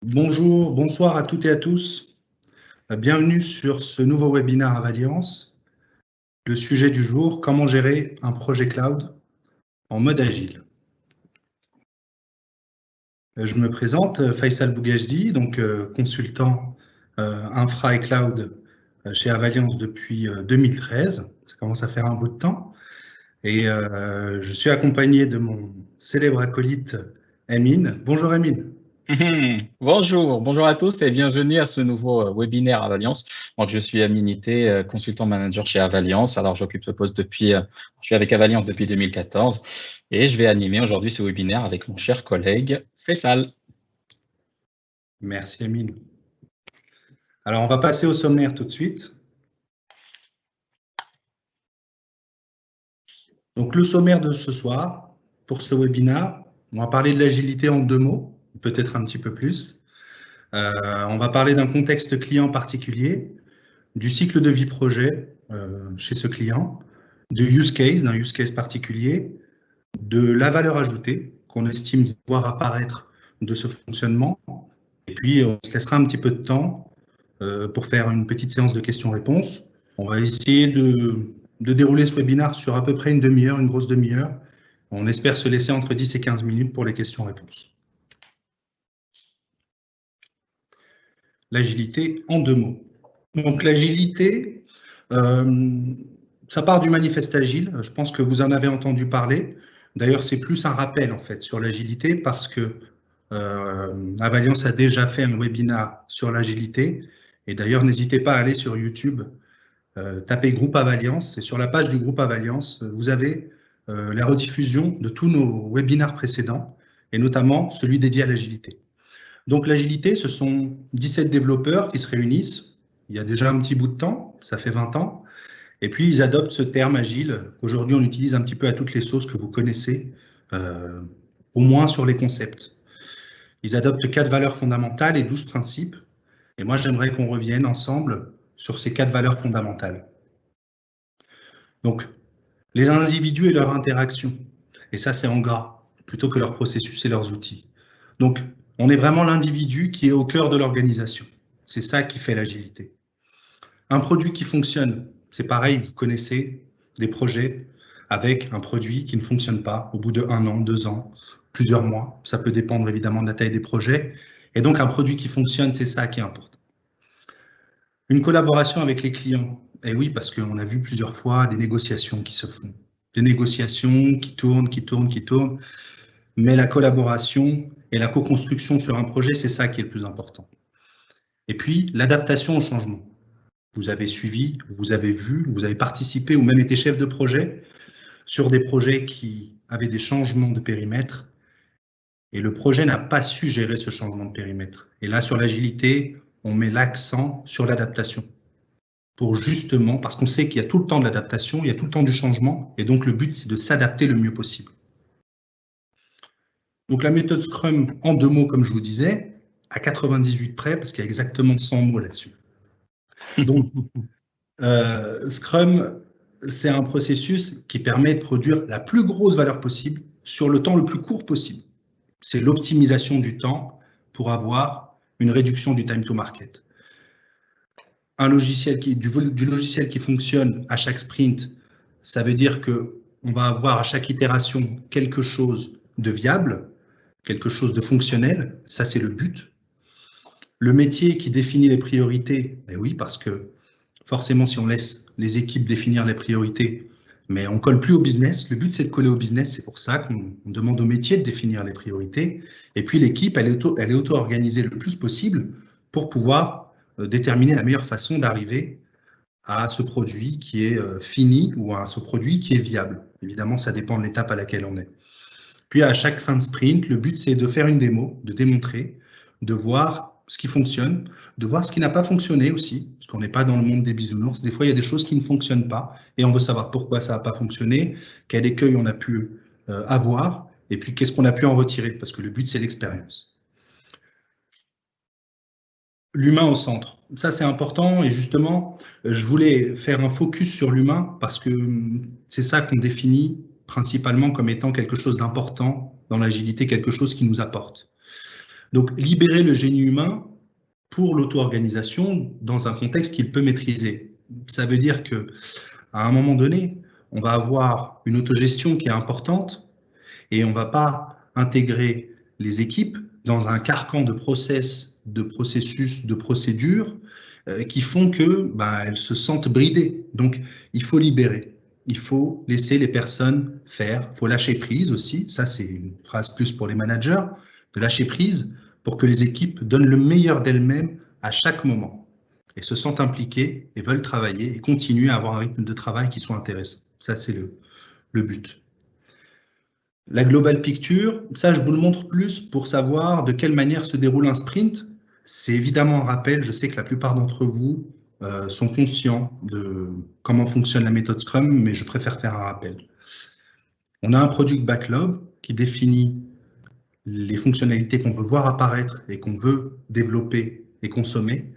Bonjour, bonsoir à toutes et à tous. Bienvenue sur ce nouveau webinaire Avaliance. Le sujet du jour, comment gérer un projet cloud en mode agile. Je me présente, Faisal Bougajdi, donc consultant infra et cloud chez Avaliance depuis 2013. Ça commence à faire un bout de temps. Et je suis accompagné de mon célèbre acolyte Amine. Bonjour Amine. Bonjour à tous et bienvenue à ce nouveau webinaire Avaliance. Donc, je suis Aminité, consultant manager chez Avaliance. Alors, j'occupe ce poste je suis avec Avaliance depuis 2014 et je vais animer aujourd'hui ce webinaire avec mon cher collègue Faisal. Merci Amine. Alors, on va passer au sommaire tout de suite. Donc, le sommaire de ce soir, pour ce webinaire, on va parler de l'agilité en 2 mots, peut-être un petit peu plus. On va parler d'un contexte client particulier, du cycle de vie projet chez ce client, d'un use case particulier, de la valeur ajoutée qu'on estime voir apparaître de ce fonctionnement. Et puis, on se laissera un petit peu de temps pour faire une petite séance de questions-réponses. On va essayer de dérouler ce webinaire sur à peu près une demi-heure, une grosse demi-heure. On espère se laisser entre 10 et 15 minutes pour les questions-réponses. L'agilité en 2 mots. Donc l'agilité, ça part du manifeste agile. Je pense que vous en avez entendu parler. D'ailleurs, c'est plus un rappel en fait sur l'agilité parce que Avaliance a déjà fait un webinaire sur l'agilité. Et d'ailleurs, n'hésitez pas à aller sur YouTube, tapez groupe Avaliance. Et sur la page du groupe Avaliance, vous avez la rediffusion de tous nos webinaires précédents et notamment celui dédié à l'agilité. Donc l'agilité, ce sont 17 développeurs qui se réunissent. Il y a déjà un petit bout de temps, ça fait 20 ans. Et puis ils adoptent ce terme agile qu'aujourd'hui on utilise un petit peu à toutes les sauces que vous connaissez, au moins sur les concepts. Ils adoptent 4 valeurs fondamentales et 12 principes. Et moi j'aimerais qu'on revienne ensemble sur ces 4 valeurs fondamentales. Donc les individus et leur interaction. Et ça c'est en gras, plutôt que leur processus et leurs outils. Donc on est vraiment l'individu qui est au cœur de l'organisation. C'est ça qui fait l'agilité. Un produit qui fonctionne, c'est pareil, vous connaissez des projets avec un produit qui ne fonctionne pas au bout de 1 an, 2 ans, plusieurs mois. Ça peut dépendre évidemment de la taille des projets. Et donc un produit qui fonctionne, c'est ça qui est important. Une collaboration avec les clients. Et oui, parce qu'on a vu plusieurs fois des négociations qui se font. Des négociations qui tournent. Mais la collaboration et la co-construction sur un projet, c'est ça qui est le plus important. Et puis, l'adaptation au changement. Vous avez suivi, vous avez vu, vous avez participé ou même été chef de projet sur des projets qui avaient des changements de périmètre et le projet n'a pas su gérer ce changement de périmètre. Et là, sur l'agilité, on met l'accent sur l'adaptation. Pour justement, parce qu'on sait qu'il y a tout le temps de l'adaptation, il y a tout le temps du changement, et donc le but, c'est de s'adapter le mieux possible. Donc la méthode Scrum, en 2 mots, comme je vous disais, à 98 près, parce qu'il y a exactement 100 mots là-dessus. Donc, Scrum, c'est un processus qui permet de produire la plus grosse valeur possible sur le temps le plus court possible. C'est l'optimisation du temps pour avoir une réduction du time to market. Du logiciel qui fonctionne à chaque sprint, ça veut dire qu'on va avoir à chaque itération quelque chose de viable, quelque chose de fonctionnel, ça c'est le but. Le métier qui définit les priorités, ben oui, parce que forcément si on laisse les équipes définir les priorités, mais on ne colle plus au business, le but c'est de coller au business, c'est pour ça qu'on demande au métier de définir les priorités, et puis l'équipe elle est auto-organisée le plus possible pour pouvoir déterminer la meilleure façon d'arriver à ce produit qui est fini ou à ce produit qui est viable. Évidemment, ça dépend de l'étape à laquelle on est. Puis à chaque fin de sprint, le but c'est de faire une démo, de démontrer, de voir ce qui fonctionne, de voir ce qui n'a pas fonctionné aussi, parce qu'on n'est pas dans le monde des bisounours. Des fois, il y a des choses qui ne fonctionnent pas et on veut savoir pourquoi ça n'a pas fonctionné, quel écueil on a pu avoir et puis qu'est-ce qu'on a pu en retirer, parce que le but c'est l'expérience. L'humain au centre. Ça, c'est important et justement, je voulais faire un focus sur l'humain parce que c'est ça qu'on définit principalement comme étant quelque chose d'important dans l'agilité, quelque chose qui nous apporte. Donc, libérer le génie humain pour l'auto-organisation dans un contexte qu'il peut maîtriser. Ça veut dire qu'à un moment donné, on va avoir une autogestion qui est importante et on ne va pas intégrer les équipes dans un carcan de process, de processus, de procédures qui font que elles se sentent bridées. Donc, il faut libérer. Il faut laisser les personnes faire. Il faut lâcher prise aussi. Ça, c'est une phrase plus pour les managers, de lâcher prise pour que les équipes donnent le meilleur d'elles-mêmes à chaque moment et se sentent impliquées et veulent travailler et continuer à avoir un rythme de travail qui soit intéressant. Ça, c'est le but. La global picture, ça, je vous le montre plus pour savoir de quelle manière se déroule un sprint. C'est évidemment un rappel. Je sais que la plupart d'entre vous sont conscients de comment fonctionne la méthode Scrum, mais je préfère faire un rappel. On a un product backlog qui définit les fonctionnalités qu'on veut voir apparaître et qu'on veut développer et consommer.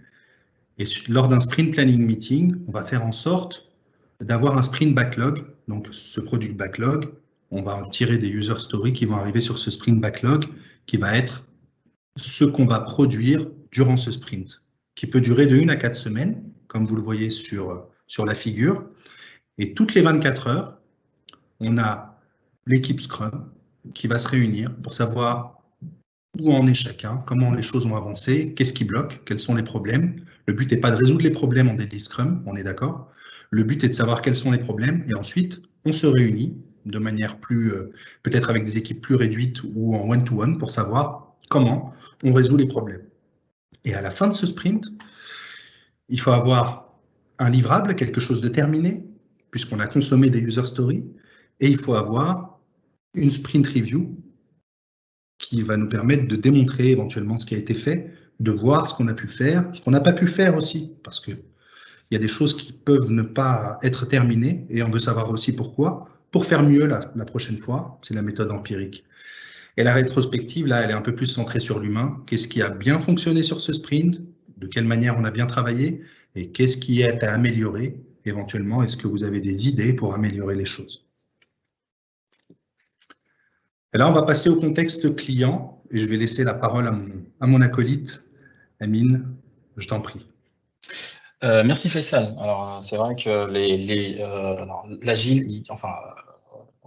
Et lors d'un sprint planning meeting, on va faire en sorte d'avoir un sprint backlog. Donc, ce product backlog, on va en tirer des user stories qui vont arriver sur ce sprint backlog, qui va être ce qu'on va produire durant ce sprint, qui peut durer de 1 à 4 semaines, comme vous le voyez sur la figure. Et toutes les 24 heures, on a l'équipe Scrum qui va se réunir pour savoir où en est chacun, comment les choses ont avancé, qu'est-ce qui bloque, quels sont les problèmes. Le but n'est pas de résoudre les problèmes en daily Scrum, on est d'accord. Le but est de savoir quels sont les problèmes et ensuite, on se réunit de manière plus, peut-être avec des équipes plus réduites ou en one-to-one pour savoir comment on résout les problèmes. Et à la fin de ce sprint, il faut avoir un livrable, quelque chose de terminé, puisqu'on a consommé des user stories, et il faut avoir une sprint review qui va nous permettre de démontrer éventuellement ce qui a été fait, de voir ce qu'on a pu faire, ce qu'on n'a pas pu faire aussi, parce qu'il y a des choses qui peuvent ne pas être terminées, et on veut savoir aussi pourquoi, pour faire mieux la prochaine fois. C'est la méthode empirique. Et la rétrospective, là, elle est un peu plus centrée sur l'humain. Qu'est-ce qui a bien fonctionné sur ce sprint? De quelle manière on a bien travaillé? Et qu'est-ce qui est à améliorer? Éventuellement, est-ce que vous avez des idées pour améliorer les choses? Et là, on va passer au contexte client. Et je vais laisser la parole à mon acolyte, Amine. Je t'en prie. Merci Faisal. Alors c'est vrai que l'agile,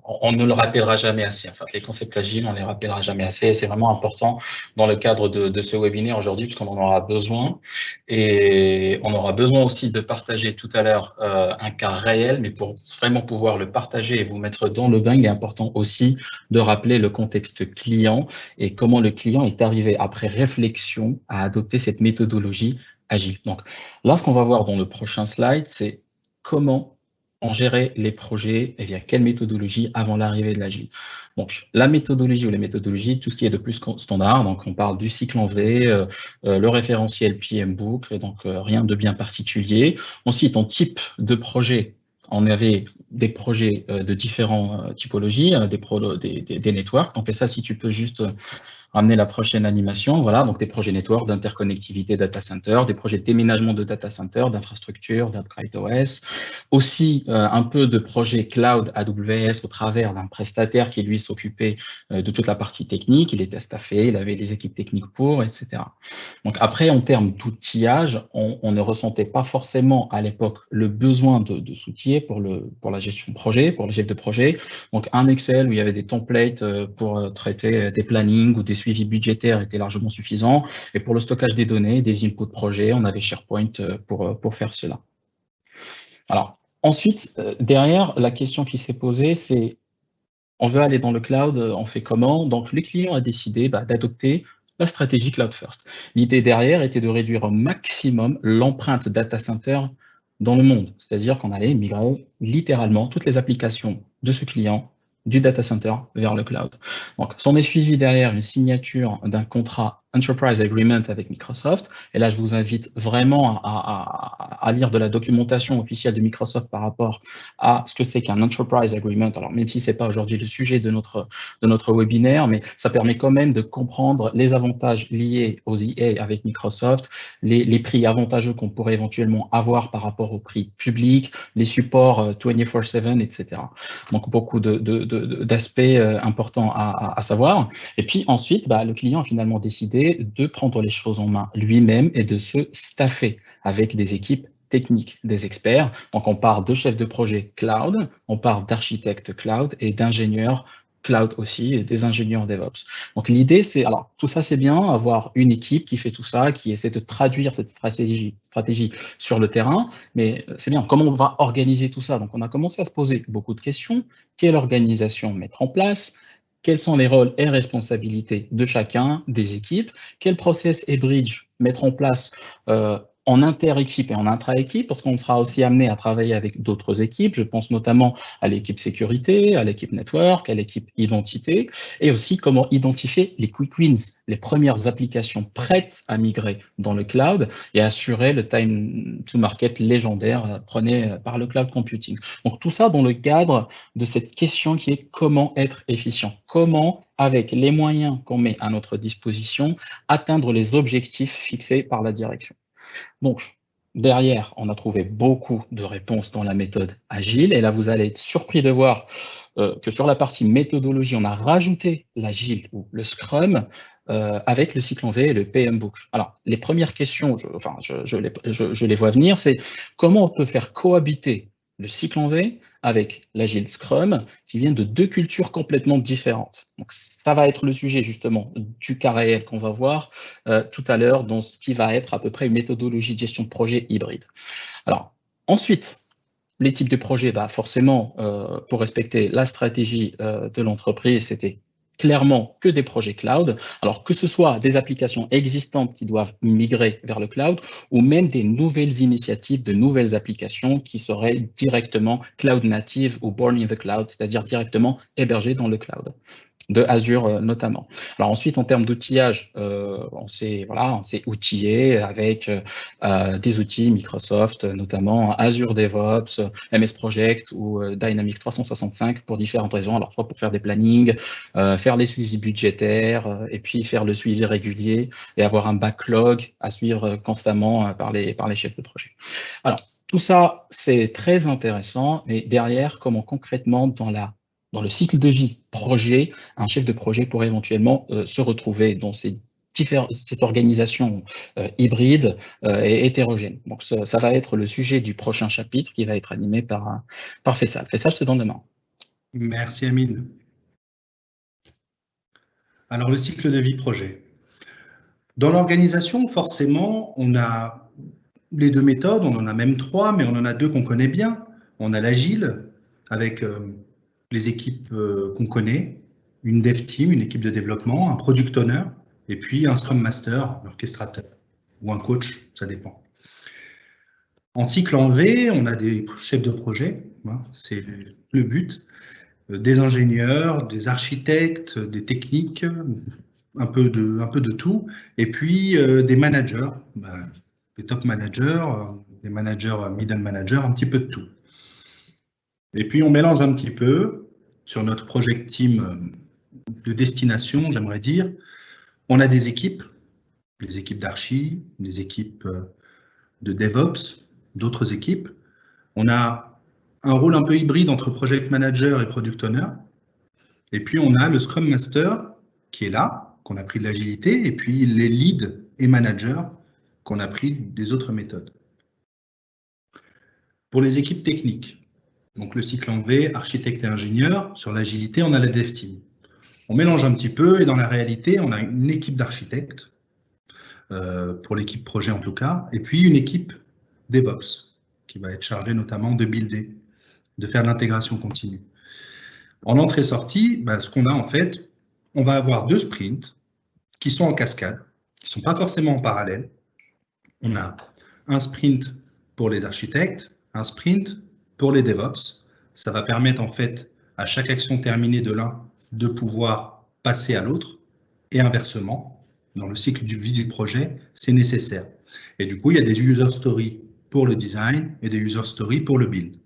on ne le rappellera jamais assez. En fait, les concepts agiles, on ne les rappellera jamais assez. Et c'est vraiment important dans le cadre de ce webinaire aujourd'hui, puisqu'on en aura besoin. Et on aura besoin aussi de partager tout à l'heure un cas réel, mais pour vraiment pouvoir le partager et vous mettre dans le bain, il est important aussi de rappeler le contexte client et comment le client est arrivé après réflexion à adopter cette méthodologie agile. Donc là, ce qu'on va voir dans le prochain slide, c'est comment on gérait les projets et via quelle méthodologie avant l'arrivée de l'agile. Donc, la méthodologie ou les méthodologies, tout ce qui est de plus standard, donc on parle du cycle en V, le référentiel PM Book, donc rien de bien particulier. Ensuite, en type de projet, on avait des projets de différentes typologies, des networks. Donc, ça, si tu peux juste ramener la prochaine animation, voilà, donc des projets network d'interconnectivité data center, des projets de déménagement de data center, d'infrastructure, d'upgrade OS, aussi un peu de projets cloud AWS au travers d'un prestataire qui lui s'occupait de toute la partie technique, il était staffé, il avait les équipes techniques pour, etc. Donc après, en termes d'outillage, on ne ressentait pas forcément à l'époque le besoin de s'outiller pour la gestion de projet, pour les chefs de projet. Donc un Excel où il y avait des templates pour traiter des plannings ou des suivi budgétaire était largement suffisant. Et pour le stockage des données, des inputs projets, on avait SharePoint pour faire cela. Alors, ensuite, derrière, la question qui s'est posée, c'est on veut aller dans le cloud, on fait comment? Donc, le client a décidé d'adopter la stratégie Cloud First. L'idée derrière était de réduire au maximum l'empreinte data center dans le monde. C'est-à-dire qu'on allait migrer littéralement toutes les applications de ce client du data center vers le cloud. Donc, s'en est suivi derrière une signature d'un contrat Enterprise Agreement avec Microsoft. Et là, je vous invite vraiment à lire de la documentation officielle de Microsoft par rapport à ce que c'est qu'un Enterprise Agreement. Alors, même si ce n'est pas aujourd'hui le sujet de notre webinaire, mais ça permet quand même de comprendre les avantages liés aux EA avec Microsoft, les prix avantageux qu'on pourrait éventuellement avoir par rapport aux prix publics, les supports 24/7, etc. Donc, beaucoup d'aspects importants à savoir. Et puis ensuite, le client a finalement décidé c'est de prendre les choses en main lui-même et de se staffer avec des équipes techniques, des experts. Donc, on part de chefs de projet cloud, on part d'architectes cloud et d'ingénieurs cloud aussi, et des ingénieurs DevOps. Donc, l'idée, c'est, alors, tout ça, c'est bien, avoir une équipe qui fait tout ça, qui essaie de traduire cette stratégie sur le terrain, mais c'est bien. Comment on va organiser tout ça? Donc, on a commencé à se poser beaucoup de questions. Quelle organisation mettre en place? Quels sont les rôles et responsabilités de chacun des équipes? Quel process et bridge mettre en place en inter-équipe et en intra-équipe, parce qu'on sera aussi amené à travailler avec d'autres équipes. Je pense notamment à l'équipe sécurité, à l'équipe network, à l'équipe identité, et aussi comment identifier les quick wins, les premières applications prêtes à migrer dans le cloud et assurer le time to market légendaire prôné par le cloud computing. Donc tout ça dans le cadre de cette question qui est comment être efficient, comment, avec les moyens qu'on met à notre disposition, atteindre les objectifs fixés par la direction. Donc, derrière, on a trouvé beaucoup de réponses dans la méthode agile. Et là, vous allez être surpris de voir que sur la partie méthodologie, on a rajouté l'agile ou le Scrum avec le cycle en V et le PM Book. Alors, les premières questions, je les vois venir, c'est comment on peut faire cohabiter le cycle en V avec l'agile Scrum qui viennent de deux cultures complètement différentes. Donc, ça va être le sujet justement du cas réel qu'on va voir tout à l'heure dans ce qui va être à peu près une méthodologie de gestion de projet hybride. Alors, ensuite, les types de projets, bah forcément, pour respecter la stratégie de l'entreprise, c'était clairement que des projets cloud, alors que ce soit des applications existantes qui doivent migrer vers le cloud ou même des nouvelles initiatives, de nouvelles applications qui seraient directement cloud native ou born in the cloud, c'est-à-dire directement hébergées dans le cloud, de Azure notamment. Alors ensuite, en termes d'outillage, on s'est outillé avec des outils Microsoft, notamment Azure DevOps, MS Project ou Dynamics 365 pour différentes raisons. Alors soit pour faire des plannings, faire les suivis budgétaires et puis faire le suivi régulier et avoir un backlog à suivre constamment par les chefs de projet. Alors tout ça, c'est très intéressant, mais derrière, comment concrètement dans le cycle de vie projet, un chef de projet pourrait éventuellement se retrouver dans cette organisation hybride et hétérogène. Donc, ça va être le sujet du prochain chapitre qui va être animé par Faisal. Faisal, je te donne la main. Merci, Amine. Alors, le cycle de vie projet. Dans l'organisation, forcément, on a les deux méthodes, on en a même trois, mais on en a deux qu'on connaît bien. On a l'agile, avec les équipes qu'on connaît, une dev team, une équipe de développement, un product owner, et puis un scrum master, l'orchestrateur, ou un coach, ça dépend. En cycle en V, on a des chefs de projet, hein, c'est le but, des ingénieurs, des architectes, des techniques, un peu de tout, et puis des managers, des top managers, des managers, middle managers, un petit peu de tout. Et puis on mélange un petit peu sur notre project team de destination, j'aimerais dire. On a des équipes d'archi, des équipes de DevOps, d'autres équipes. On a un rôle un peu hybride entre project manager et product owner. Et puis on a le Scrum Master qui est là, qu'on a pris de l'agilité, et puis les leads et managers qu'on a pris des autres méthodes. Pour les équipes techniques, donc le cycle en V, architecte et ingénieur, sur l'agilité, on a la dev team. On mélange un petit peu et dans la réalité, on a une équipe d'architectes, pour l'équipe projet en tout cas, et puis une équipe DevOps qui va être chargée notamment de builder, de faire de l'intégration continue. En entrée-sortie, ce qu'on a en fait, on va avoir deux sprints qui sont en cascade, qui ne sont pas forcément en parallèle. On a un sprint pour les architectes, un sprint pour les DevOps. Ça va permettre en fait à chaque action terminée de l'un de pouvoir passer à l'autre et inversement, dans le cycle de vie du projet, c'est nécessaire. Et du coup, il y a des user stories pour le design et des user stories pour le build.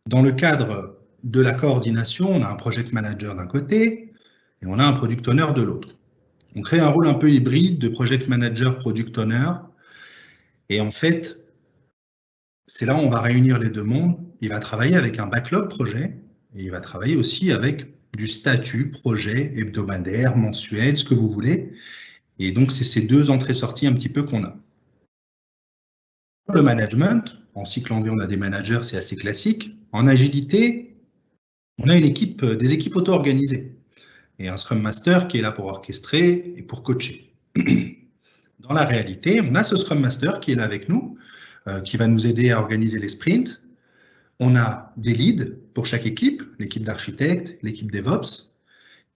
Dans le cadre de la coordination, on a un project manager d'un côté et on a un product owner de l'autre. On crée un rôle un peu hybride de project manager, product owner. Et en fait, c'est là où on va réunir les deux mondes. Il va travailler avec un backlog projet et il va travailler aussi avec du statut, projet, hebdomadaire, mensuel, ce que vous voulez. Et donc, c'est ces deux entrées-sorties un petit peu qu'on a. Pour le management, en cycle en V, on a des managers, c'est assez classique. En agilité, on a des équipes auto-organisées et un Scrum Master qui est là pour orchestrer et pour coacher. Dans la réalité, on a ce Scrum Master qui est là avec nous, qui va nous aider à organiser les sprints. On a des leads pour chaque équipe, l'équipe d'architectes, l'équipe DevOps.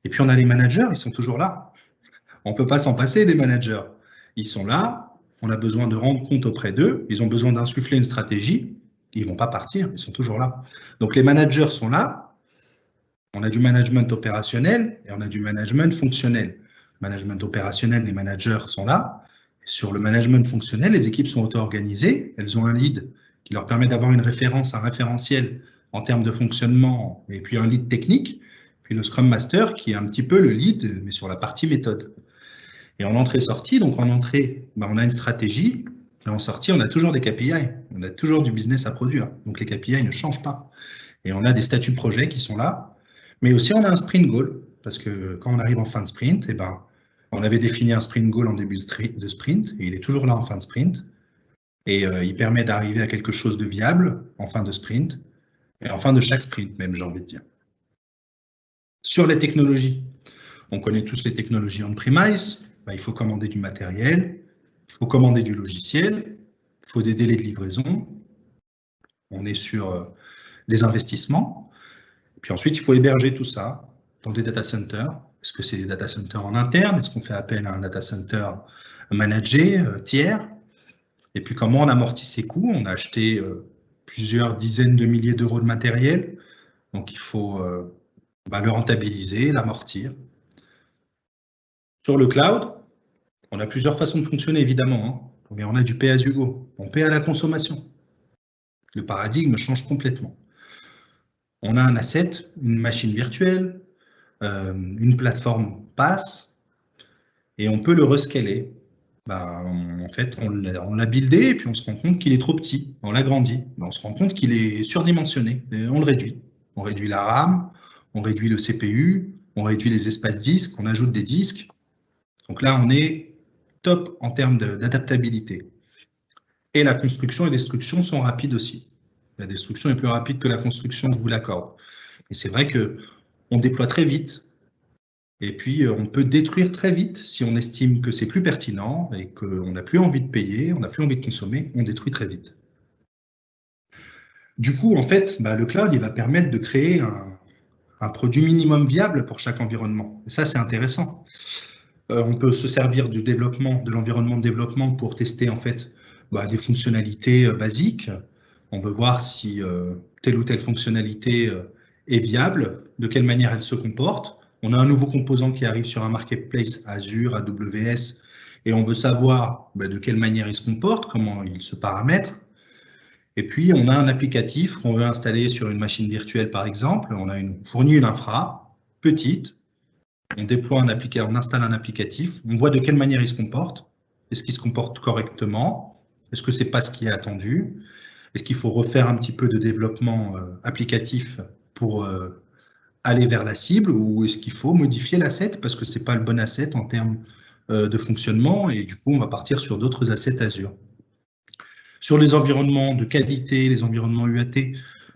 Et puis on a les managers, ils sont toujours là. On ne peut pas s'en passer des managers. Ils sont là, on a besoin de rendre compte auprès d'eux, ils ont besoin d'insuffler une stratégie, ils ne vont pas partir, ils sont toujours là. Donc les managers sont là, on a du management opérationnel et on a du management fonctionnel. Management opérationnel, les managers sont là. Sur le management fonctionnel, les équipes sont auto-organisées, elles ont un lead qui leur permet d'avoir une référence, un référentiel en termes de fonctionnement, et puis un lead technique, puis le Scrum Master qui est un petit peu le lead, mais sur la partie méthode. Et en entrée-sortie, donc en entrée, on a une stratégie, et en sortie, on a toujours des KPI, on a toujours du business à produire, donc les KPI ne changent pas. Et on a des statuts projets qui sont là, mais aussi on a un sprint goal, parce que quand on arrive en fin de sprint, on avait défini un sprint goal en début de sprint, et il est toujours là en fin de sprint, et il permet d'arriver à quelque chose de viable en fin de sprint, et en fin de chaque sprint même, j'ai envie de dire. Sur les technologies, on connaît tous les technologies on-premise, il faut commander du matériel, il faut commander du logiciel, il faut des délais de livraison, on est sur des investissements, puis ensuite il faut héberger tout ça dans des data centers. Est-ce que c'est des data centers en interne? Est-ce qu'on fait appel à un data center managé, tiers? Et puis comment on amortit ces coûts? On a acheté plusieurs dizaines de milliers d'euros de matériel, donc il faut le rentabiliser, l'amortir. Sur le cloud, on a plusieurs façons de fonctionner évidemment, mais on a du pay as you go, on paie à la consommation. Le paradigme change complètement. On a un asset, une machine virtuelle, une plateforme PaaS, et on peut le rescaler. En fait, on l'a buildé et puis on se rend compte qu'il est trop petit. On l'agrandit, on se rend compte qu'il est surdimensionné et on le réduit. On réduit la RAM, on réduit le CPU, on réduit les espaces disques, on ajoute des disques. Donc là, on est top en termes d'adaptabilité. Et la construction et destruction sont rapides aussi. La destruction est plus rapide que la construction, je vous l'accorde. Et c'est vrai qu'on déploie très vite. Et puis, on peut détruire très vite si on estime que c'est plus pertinent et qu'on n'a plus envie de payer, on n'a plus envie de consommer, on détruit très vite. Du coup, en fait, le cloud, il va permettre de créer un produit minimum viable pour chaque environnement. Et ça, c'est intéressant. On peut se servir du développement, de l'environnement de développement pour tester en fait des fonctionnalités basiques. On veut voir si telle ou telle fonctionnalité est viable, de quelle manière elle se comporte. On a un nouveau composant qui arrive sur un marketplace Azure, AWS, et on veut savoir de quelle manière il se comporte, comment il se paramètre. Et puis, on a un applicatif qu'on veut installer sur une machine virtuelle, par exemple. On a fourni une infra petite. On déploie on installe un applicatif. On voit de quelle manière il se comporte. Est-ce qu'il se comporte correctement? Est-ce que ce n'est pas ce qui est attendu? Est-ce qu'il faut refaire un petit peu de développement applicatif pour aller vers la cible, ou est-ce qu'il faut modifier l'asset parce que ce n'est pas le bon asset en termes de fonctionnement et du coup on va partir sur d'autres assets Azure. Sur les environnements de qualité, les environnements UAT,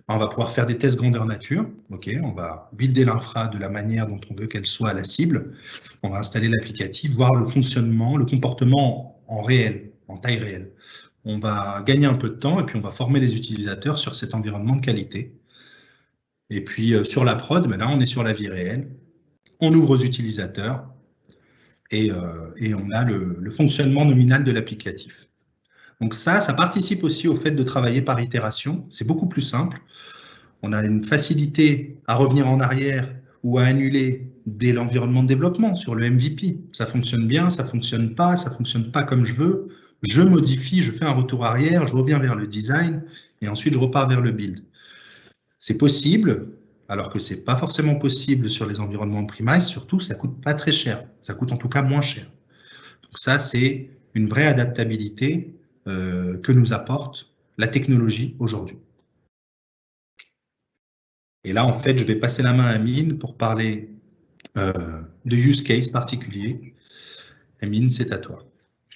on va pouvoir faire des tests grandeur nature. On va builder l'infra de la manière dont on veut qu'elle soit à la cible. On va installer l'applicatif, voir le fonctionnement, le comportement en réel, en taille réelle. On va gagner un peu de temps et puis on va former les utilisateurs sur cet environnement de qualité. Et puis sur la prod, là on est sur la vie réelle. On ouvre aux utilisateurs et on a le fonctionnement nominal de l'applicatif. Donc ça participe aussi au fait de travailler par itération. C'est beaucoup plus simple. On a une facilité à revenir en arrière ou à annuler dès l'environnement de développement sur le MVP. Ça fonctionne bien, ça fonctionne pas comme je veux. Je modifie, je fais un retour arrière, je reviens vers le design et ensuite je repars vers le build. C'est possible, alors que ce n'est pas forcément possible sur les environnements on-premise. Surtout, ça ne coûte pas très cher. Ça coûte en tout cas moins cher. Donc ça, c'est une vraie adaptabilité que nous apporte la technologie aujourd'hui. Et là, en fait, je vais passer la main à Amine pour parler de use case particulier. Amine, c'est à toi.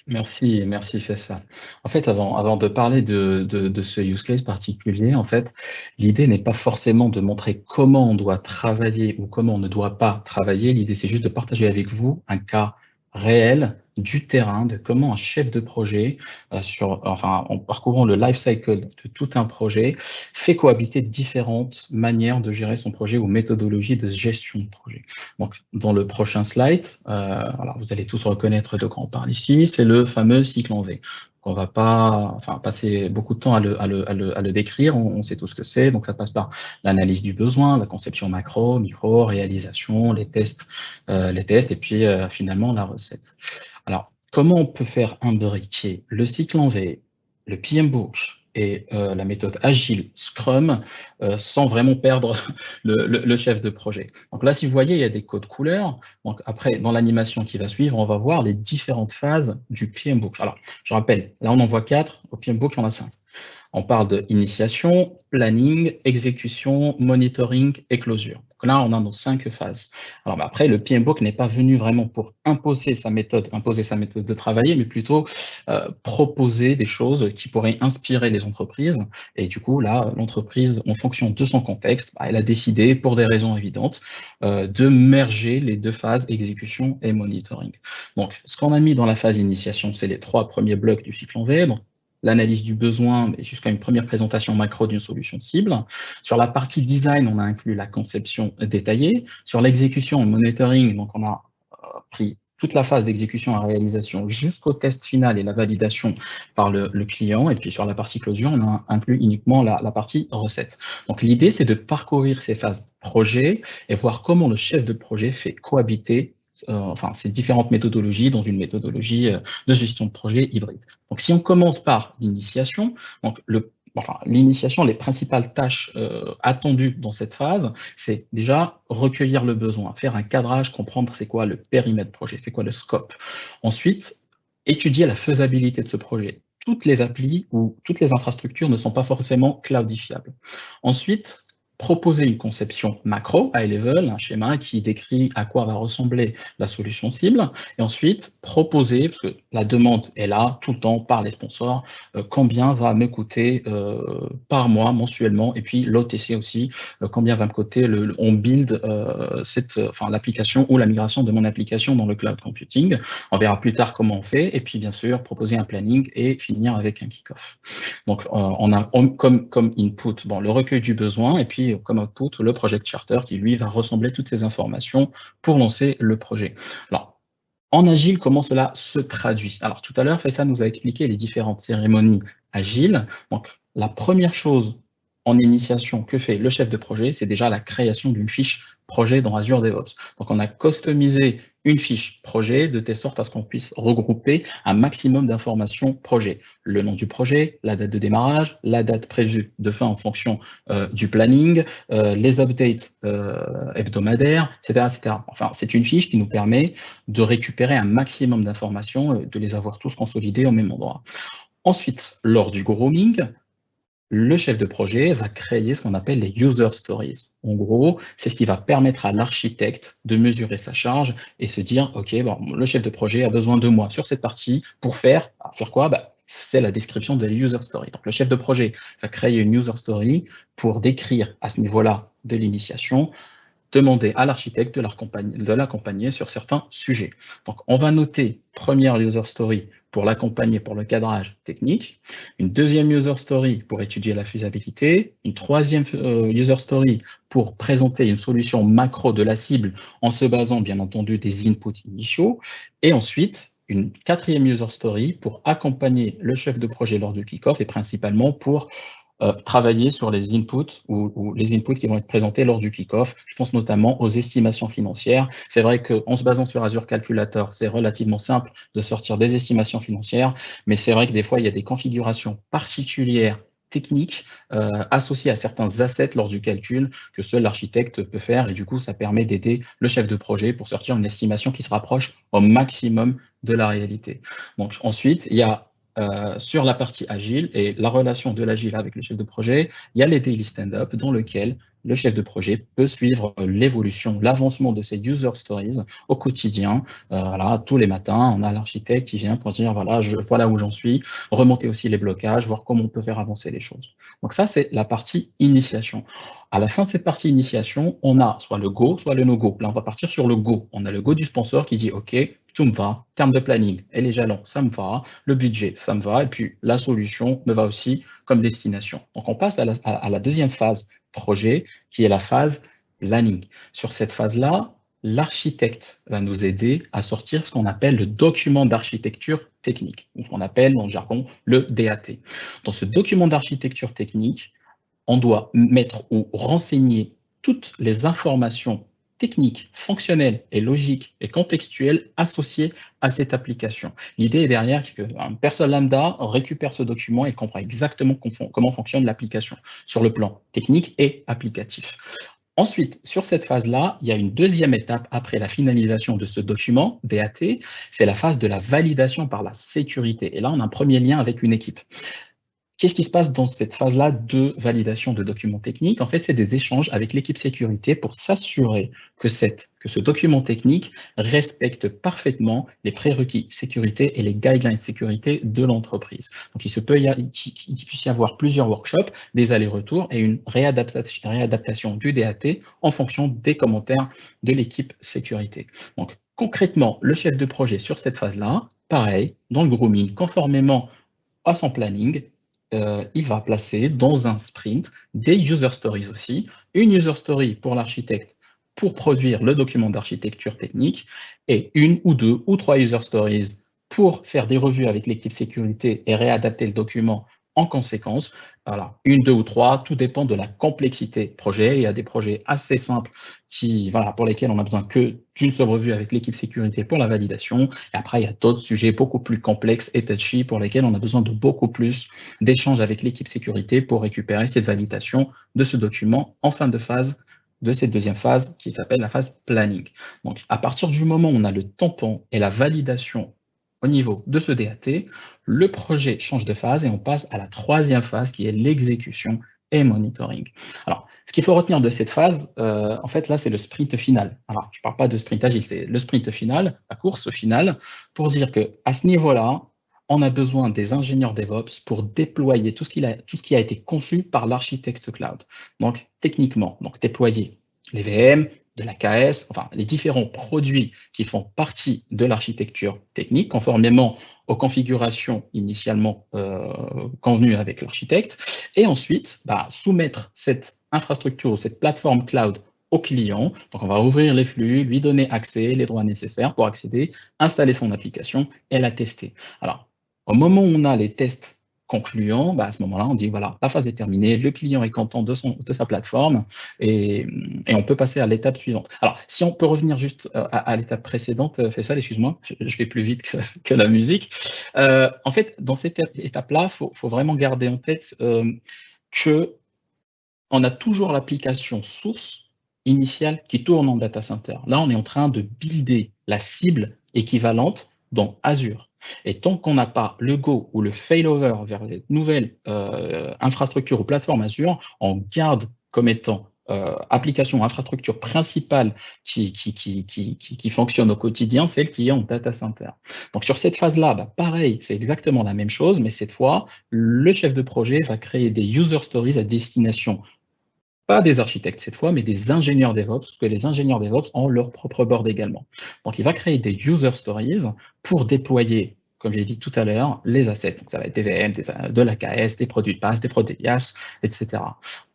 Merci Faisal. En fait, avant de parler de ce use case particulier, en fait, l'idée n'est pas forcément de montrer comment on doit travailler ou comment on ne doit pas travailler. L'idée, c'est juste de partager avec vous un cas réel du terrain, de comment un chef de projet, en parcourant le life cycle de tout un projet, fait cohabiter différentes manières de gérer son projet ou méthodologies de gestion de projet. Donc, dans le prochain slide, alors vous allez tous reconnaître de quoi on parle ici, c'est le fameux cycle en V. On va pas passer beaucoup de temps à le décrire, on sait tout ce que c'est, donc ça passe par l'analyse du besoin, la conception macro, micro, réalisation, les tests, et puis finalement la recette. Alors, comment on peut faire imbriquer le cycle en V, le PMBOK et la méthode agile Scrum sans vraiment perdre le chef de projet? Donc là, si vous voyez, il y a des codes couleurs. Donc après, dans l'animation qui va suivre, on va voir les différentes phases du PMBOK. Alors, je rappelle, là, on en voit 4, au PMBOK, on en a 5. On parle de initiation, planning, exécution, monitoring et closure. Donc là, on a nos 5 phases. Alors après, le PMBOK n'est pas venu vraiment pour imposer sa méthode de travailler, mais plutôt proposer des choses qui pourraient inspirer les entreprises. Et du coup, là, l'entreprise, en fonction de son contexte, elle a décidé, pour des raisons évidentes, de merger les 2 phases, exécution et monitoring. Donc, ce qu'on a mis dans la phase initiation, c'est les 3 premiers blocs du cycle en V. Donc, l'analyse du besoin jusqu'à une première présentation macro d'une solution cible. Sur la partie design, on a inclus la conception détaillée. Sur l'exécution et monitoring, donc on a pris toute la phase d'exécution et réalisation jusqu'au test final et la validation par le client. Et puis sur la partie closure, on a inclus uniquement la partie recette. Donc l'idée, c'est de parcourir ces phases projet et voir comment le chef de projet fait cohabiter ces différentes méthodologies dans une méthodologie de gestion de projet hybride. Donc, si on commence par l'initiation, donc l'initiation, les principales tâches attendues dans cette phase, c'est déjà recueillir le besoin, faire un cadrage, comprendre c'est quoi le périmètre projet, c'est quoi le scope. Ensuite, étudier la faisabilité de ce projet. Toutes les applis ou toutes les infrastructures ne sont pas forcément cloudifiables. Ensuite, proposer une conception macro, high level, un schéma qui décrit à quoi va ressembler la solution cible, et ensuite proposer, parce que la demande est là tout le temps par les sponsors, combien va me coûter par mois, mensuellement, et puis l'OTC aussi, combien va me coûter on build l'application ou la migration de mon application dans le cloud computing. On verra plus tard comment on fait, et puis bien sûr proposer un planning et finir avec un kick-off. Donc on a comme input le recueil du besoin, et puis comme output le project charter qui lui va ressembler toutes ces informations pour lancer le projet. Alors, en agile, comment cela se traduit? Alors tout à l'heure, Faisal nous a expliqué les différentes cérémonies agiles. Donc la première chose en initiation que fait le chef de projet, c'est déjà la création d'une fiche projet dans Azure DevOps. Donc on a customisé une fiche projet de telle sorte à ce qu'on puisse regrouper un maximum d'informations projet. Le nom du projet, la date de démarrage, la date prévue de fin en fonction du planning, les updates hebdomadaires, etc., etc. Enfin, c'est une fiche qui nous permet de récupérer un maximum d'informations, de les avoir tous consolidées au même endroit. Ensuite, lors du grooming, le chef de projet va créer ce qu'on appelle les user stories. En gros, c'est ce qui va permettre à l'architecte de mesurer sa charge et se dire, OK, le chef de projet a besoin de moi sur cette partie pour faire quoi? C'est la description de la user story. Donc, le chef de projet va créer une user story pour décrire à ce niveau-là de l'initiation, demander à l'architecte de l'accompagner sur certains sujets. Donc, on va noter première user story pour l'accompagner pour le cadrage technique, une deuxième user story pour étudier la faisabilité, une troisième user story pour présenter une solution macro de la cible en se basant bien entendu des inputs initiaux, et ensuite une quatrième user story pour accompagner le chef de projet lors du kick-off et principalement pour travailler sur les inputs ou les inputs qui vont être présentés lors du kick-off. Je pense notamment aux estimations financières. C'est vrai qu'en se basant sur Azure Calculator, c'est relativement simple de sortir des estimations financières, mais c'est vrai que des fois, il y a des configurations particulières techniques associées à certains assets lors du calcul que seul l'architecte peut faire, et du coup, ça permet d'aider le chef de projet pour sortir une estimation qui se rapproche au maximum de la réalité. Donc ensuite, il y a sur la partie agile et la relation de l'agile avec le chef de projet, il y a les daily stand-up dans lequel le chef de projet peut suivre l'évolution, l'avancement de ces user stories au quotidien. Voilà, tous les matins, on a l'architecte qui vient pour dire voilà où j'en suis, remonter aussi les blocages, voir comment on peut faire avancer les choses. Donc ça, c'est la partie initiation. À la fin de cette partie initiation, on a soit le go, soit le no-go. Là, on va partir sur le go. On a le go du sponsor qui dit OK, tout me va, terme de planning et les jalons, ça me va, le budget, ça me va, et puis la solution me va aussi comme destination. Donc on passe à la deuxième phase projet, qui est la phase planning. Sur cette phase-là, l'architecte va nous aider à sortir ce qu'on appelle le document d'architecture technique, ce qu'on appelle dans le jargon le DAT. Dans ce document d'architecture technique, on doit mettre ou renseigner toutes les informations techniques, fonctionnelles et logiques et contextuelles associées à cette application. L'idée est derrière qu'une personne lambda récupère ce document et comprend exactement comment fonctionne l'application sur le plan technique et applicatif. Ensuite, sur cette phase-là, il y a une deuxième étape après la finalisation de ce document, DAT, c'est la phase de la validation par la sécurité. Et là, on a un premier lien avec une équipe. Qu'est-ce qui se passe dans cette phase-là de validation de documents techniques? En fait, c'est des échanges avec l'équipe sécurité pour s'assurer que ce document technique respecte parfaitement les prérequis sécurité et les guidelines sécurité de l'entreprise. Donc, il puisse y avoir plusieurs workshops, des allers-retours et une réadaptation du DAT en fonction des commentaires de l'équipe sécurité. Donc, concrètement, le chef de projet sur cette phase-là, pareil, dans le grooming, conformément à son planning, il va placer dans un sprint des user stories aussi, une user story pour l'architecte pour produire le document d'architecture technique et une ou deux ou trois user stories pour faire des revues avec l'équipe sécurité et réadapter le document en conséquence. Voilà, une, deux ou trois, tout dépend de la complexité projet. Il y a des projets assez simples pour lesquels on n'a besoin que d'une seule revue avec l'équipe sécurité pour la validation. Et après, il y a d'autres sujets beaucoup plus complexes et touchy pour lesquels on a besoin de beaucoup plus d'échanges avec l'équipe sécurité pour récupérer cette validation de ce document en fin de phase de cette deuxième phase qui s'appelle la phase planning. Donc, à partir du moment où on a le tampon et la validation au niveau de ce DAT, le projet change de phase et on passe à la troisième phase qui est l'exécution et monitoring. Alors, ce qu'il faut retenir de cette phase, en fait, là, c'est le sprint final. Alors, je ne parle pas de sprint agile, c'est le sprint final, la course finale, pour dire qu'à ce niveau-là, on a besoin des ingénieurs DevOps pour déployer tout ce qui a été conçu par l'architecte cloud. Donc, techniquement, déployer les VM, de l'AKS, enfin les différents produits qui font partie de l'architecture technique, conformément aux configurations initialement convenues avec l'architecte, et ensuite soumettre cette infrastructure ou cette plateforme cloud au client. Donc on va ouvrir les flux, lui donner accès, les droits nécessaires pour accéder, installer son application et la tester. Alors, au moment où on a les tests concluant, à ce moment-là, on dit voilà, la phase est terminée, le client est content de sa plateforme et on peut passer à l'étape suivante. Alors, si on peut revenir juste à l'étape précédente, Faisal, excuse-moi, je vais plus vite que la musique. En fait, dans cette étape-là, faut vraiment garder en tête que on a toujours l'application source initiale qui tourne en data center. Là, on est en train de builder la cible équivalente dans Azure. Et tant qu'on n'a pas le go ou le failover vers les nouvelles infrastructures ou plateformes Azure, on garde comme étant application, infrastructure principale qui fonctionne au quotidien, celle qui est en data center. Donc sur cette phase-là, pareil, c'est exactement la même chose, mais cette fois, le chef de projet va créer des user stories à destination pas des architectes cette fois, mais des ingénieurs DevOps, parce que les ingénieurs DevOps ont leur propre board également. Donc, il va créer des user stories pour déployer, comme j'ai dit tout à l'heure, les assets. Donc, ça va être des VM, de l'AKS, des produits de PaaS, des produits IaaS, etc.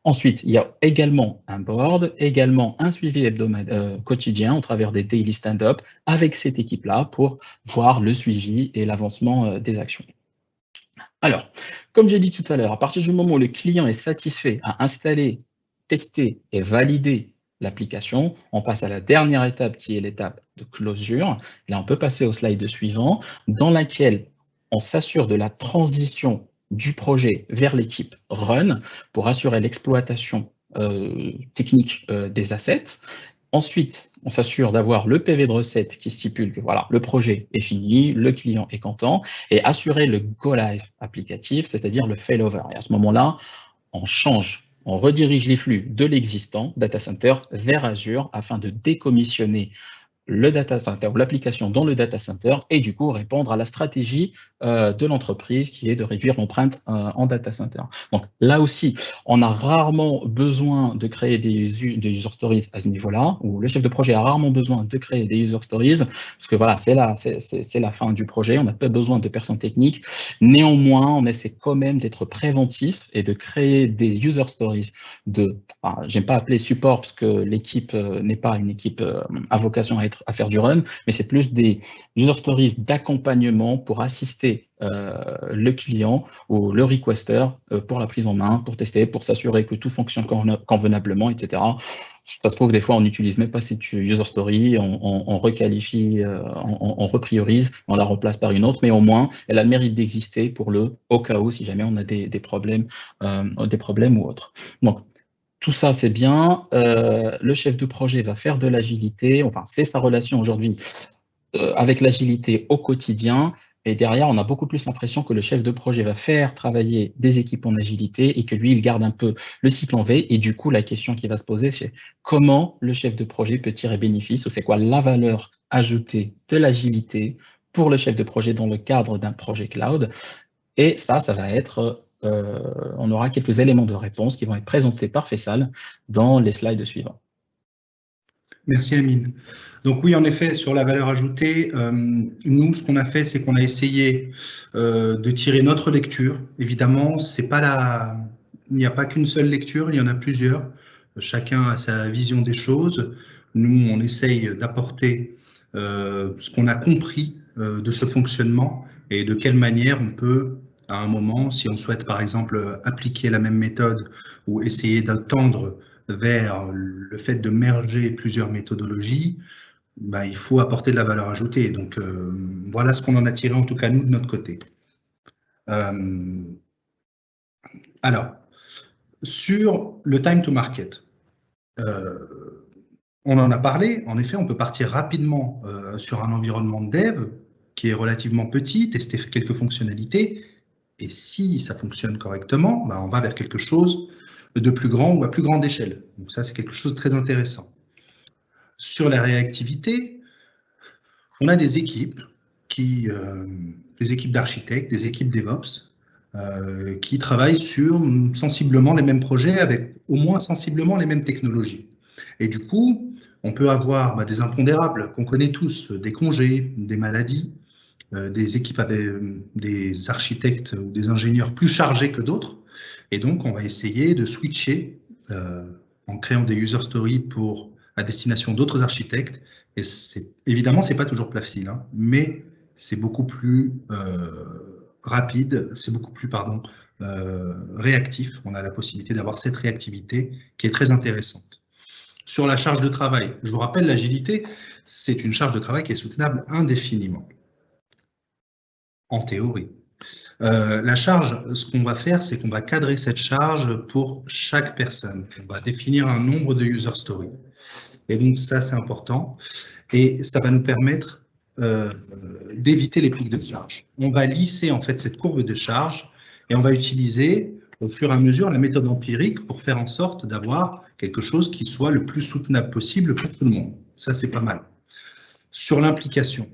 Ensuite, il y a également un board, également un suivi hebdomadaire quotidien au travers des daily stand-up avec cette équipe-là pour voir le suivi et l'avancement des actions. Alors, comme j'ai dit tout à l'heure, à partir du moment où le client est satisfait à installer, tester et valider l'application, on passe à la dernière étape qui est l'étape de closure. Là, on peut passer au slide suivant, dans laquelle on s'assure de la transition du projet vers l'équipe Run pour assurer l'exploitation technique des assets. Ensuite, on s'assure d'avoir le PV de recette qui stipule que voilà, le projet est fini, le client est content, et assurer le go live applicatif, c'est-à-dire le failover. Et à ce moment-là, on change on redirige les flux de l'existant data center vers Azure afin de décommissionner le data center ou l'application dans le data center et du coup répondre à la stratégie de l'entreprise qui est de réduire l'empreinte en data center. Donc là aussi, on a rarement besoin de créer des user stories à ce niveau-là, ou le chef de projet a rarement besoin de créer des user stories, parce que voilà, c'est la fin du projet, on n'a pas besoin de personnes techniques. Néanmoins, on essaie quand même d'être préventif et de créer des user stories j'aime pas appeler support parce que l'équipe n'est pas une équipe à vocation à faire du run, mais c'est plus des user stories d'accompagnement pour assister le client ou le requester pour la prise en main, pour tester, pour s'assurer que tout fonctionne convenablement, etc. Ça se trouve, des fois, on n'utilise même pas cette user story, on requalifie, on repriorise, on la remplace par une autre, mais au moins, elle a le mérite d'exister au cas où, si jamais on a des problèmes ou autres. Donc, tout ça, c'est bien. Le chef de projet va faire de l'agilité. Enfin, c'est sa relation aujourd'hui avec l'agilité au quotidien. Et derrière, on a beaucoup plus l'impression que le chef de projet va faire travailler des équipes en agilité et que lui, il garde un peu le cycle en V. Et du coup, la question qui va se poser, c'est comment le chef de projet peut tirer bénéfice ou c'est quoi la valeur ajoutée de l'agilité pour le chef de projet dans le cadre d'un projet cloud. Et ça va être, on aura quelques éléments de réponse qui vont être présentés par Faisal dans les slides suivants. Merci Amine. Donc oui, en effet, sur la valeur ajoutée, nous, ce qu'on a fait, c'est qu'on a essayé de tirer notre lecture. Évidemment, il n'y a pas qu'une seule lecture, il y en a plusieurs. Chacun a sa vision des choses. Nous, on essaye d'apporter ce qu'on a compris de ce fonctionnement et de quelle manière on peut, à un moment, si on souhaite par exemple appliquer la même méthode ou essayer d'attendre vers le fait de merger plusieurs méthodologies, il faut apporter de la valeur ajoutée. Donc, voilà ce qu'on en a tiré, en tout cas, nous, de notre côté. Alors, sur le time to market, on en a parlé. En effet, on peut partir rapidement sur un environnement de dev qui est relativement petit, tester quelques fonctionnalités, et si ça fonctionne correctement, on va vers quelque chose de plus grand ou à plus grande échelle. Donc ça, c'est quelque chose de très intéressant. Sur la réactivité, on a des équipes des équipes d'architectes, des équipes DevOps, qui travaillent sur sensiblement les mêmes projets avec au moins sensiblement les mêmes technologies. Et du coup, on peut avoir des impondérables qu'on connaît tous, des congés, des maladies, des équipes avec des architectes ou des ingénieurs plus chargés que d'autres. Et donc, on va essayer de switcher en créant des user stories à destination d'autres architectes. Et évidemment, ce n'est pas toujours facile, hein, mais c'est beaucoup plus rapide, c'est beaucoup plus réactif. On a la possibilité d'avoir cette réactivité qui est très intéressante. Sur la charge de travail, je vous rappelle, l'agilité, c'est une charge de travail qui est soutenable indéfiniment, en théorie. La charge, ce qu'on va faire, c'est qu'on va cadrer cette charge pour chaque personne. On va définir un nombre de user stories. Et donc ça, c'est important. Et ça va nous permettre d'éviter les pics de charge. On va lisser en fait cette courbe de charge et on va utiliser au fur et à mesure la méthode empirique pour faire en sorte d'avoir quelque chose qui soit le plus soutenable possible pour tout le monde. Ça, c'est pas mal. Sur l'implication,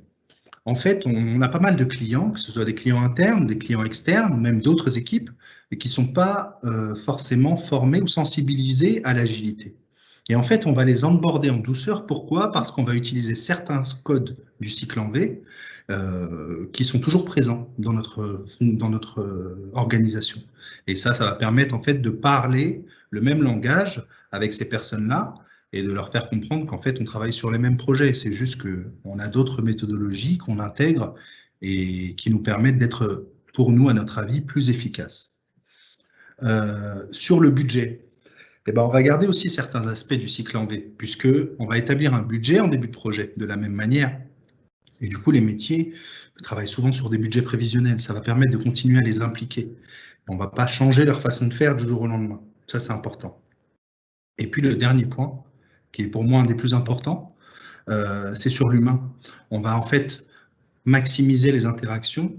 en fait, on a pas mal de clients, que ce soit des clients internes, des clients externes, même d'autres équipes, et qui ne sont pas forcément formés ou sensibilisés à l'agilité. Et en fait, on va les onboarder en douceur. Pourquoi? Parce qu'on va utiliser certains codes du cycle en V qui sont toujours présents dans notre organisation. Et ça va permettre en fait de parler le même langage avec ces personnes-là et de leur faire comprendre qu'en fait, on travaille sur les mêmes projets. C'est juste qu'on a d'autres méthodologies qu'on intègre et qui nous permettent d'être, pour nous, à notre avis, plus efficaces. Sur le budget, on va garder aussi certains aspects du cycle en V, puisqu'on va établir un budget en début de projet de la même manière. Et du coup, les métiers travaillent souvent sur des budgets prévisionnels. Ça va permettre de continuer à les impliquer. On ne va pas changer leur façon de faire du jour au lendemain. Ça, c'est important. Et puis, le dernier point, qui est pour moi un des plus importants, c'est sur l'humain. On va en fait maximiser les interactions,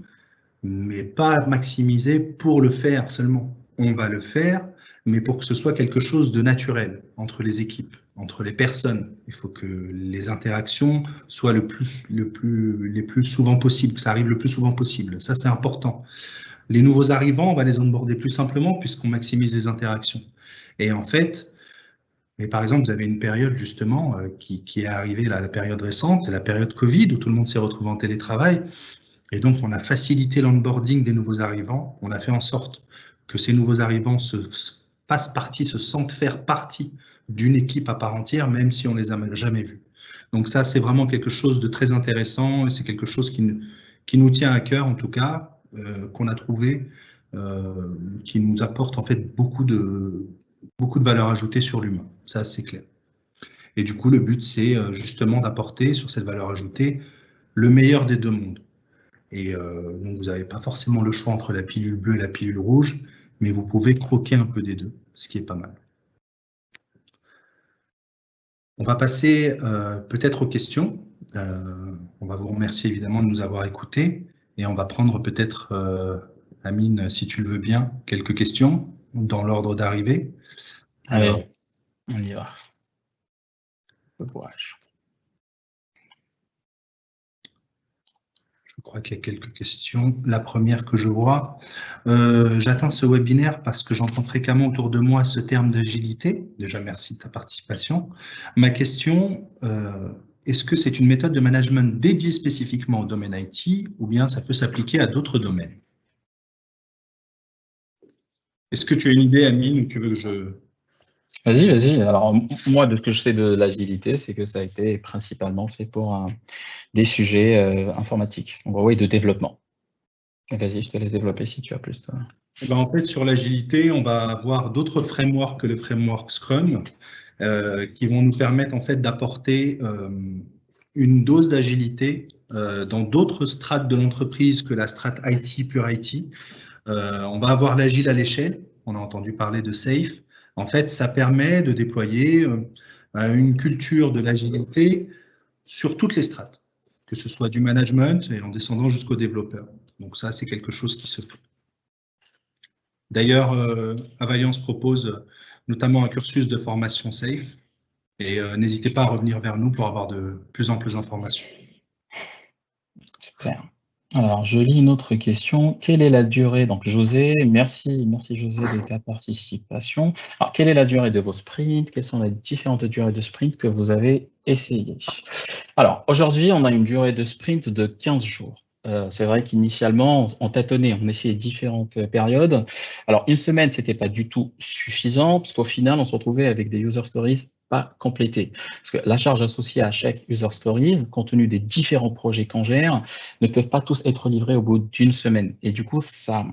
mais pas maximiser pour le faire seulement. on va le faire, mais pour que ce soit quelque chose de naturel entre les équipes, entre les personnes. Il faut que les interactions soient les plus souvent possible, ça arrive le plus souvent possible. Ça, c'est important. Les nouveaux arrivants, on va les onboarder plus simplement puisqu'on maximise les interactions. Et en fait, mais par exemple, vous avez une période justement qui est arrivée, là, la période récente, la période Covid, où tout le monde s'est retrouvé en télétravail. Et donc, on a facilité l'onboarding des nouveaux arrivants. On a fait en sorte que ces nouveaux arrivants se sentent faire partie d'une équipe à part entière, même si on les a jamais vus. Donc ça, c'est vraiment quelque chose de très intéressant et c'est quelque chose qui nous tient à cœur, en tout cas, qu'on a trouvé, qui nous apporte en fait beaucoup de valeur ajoutée sur l'humain. Ça, c'est clair. Et du coup, le but, c'est justement d'apporter sur cette valeur ajoutée le meilleur des deux mondes. Et donc, vous n'avez pas forcément le choix entre la pilule bleue et la pilule rouge, mais vous pouvez croquer un peu des deux, ce qui est pas mal. On va passer peut-être aux questions. On va vous remercier évidemment de nous avoir écoutés et on va prendre peut-être, Amine, si tu le veux bien, quelques questions dans l'ordre d'arrivée. Allez, on y va. Bon courage. Je crois qu'il y a quelques questions. La première que je vois, j'atteins ce webinaire parce que j'entends fréquemment autour de moi ce terme d'agilité. Déjà, merci de ta participation. Ma question, est-ce que c'est une méthode de management dédiée spécifiquement au domaine IT ou bien ça peut s'appliquer à d'autres domaines? Est-ce que tu as une idée, Amine, ou tu veux que je... Vas-y. Alors, moi, de ce que je sais de l'agilité, c'est que ça a été principalement fait pour des sujets informatiques, en gros, et de développement. Vas-y, je te laisse développer si tu as plus. En fait, sur l'agilité, on va avoir d'autres frameworks que le framework Scrum qui vont nous permettre en fait d'apporter une dose d'agilité dans d'autres strates de l'entreprise que la strate IT, pure IT. On va avoir l'agile à l'échelle. On a entendu parler de SAFe. En fait, ça permet de déployer une culture de l'agilité sur toutes les strates, que ce soit du management et en descendant jusqu'aux développeurs. Donc ça, c'est quelque chose qui se fait. D'ailleurs, Avaliance propose notamment un cursus de formation SAFe et n'hésitez pas à revenir vers nous pour avoir de plus amples informations. Super. Alors, je lis une autre question. Quelle est la durée? Donc, José, merci José de ta participation. Alors, quelle est la durée de vos sprints? Quelles sont les différentes durées de sprint que vous avez essayées? Alors, aujourd'hui, on a une durée de sprint de 15 jours. C'est vrai qu'initialement, on tâtonnait, on essayait différentes périodes. Alors, une semaine, c'était pas du tout suffisant, parce qu'au final, on se retrouvait avec des user stories pas complétées. Parce que la charge associée à chaque user stories, compte tenu des différents projets qu'on gère, ne peuvent pas tous être livrés au bout d'une semaine. Et du coup, ça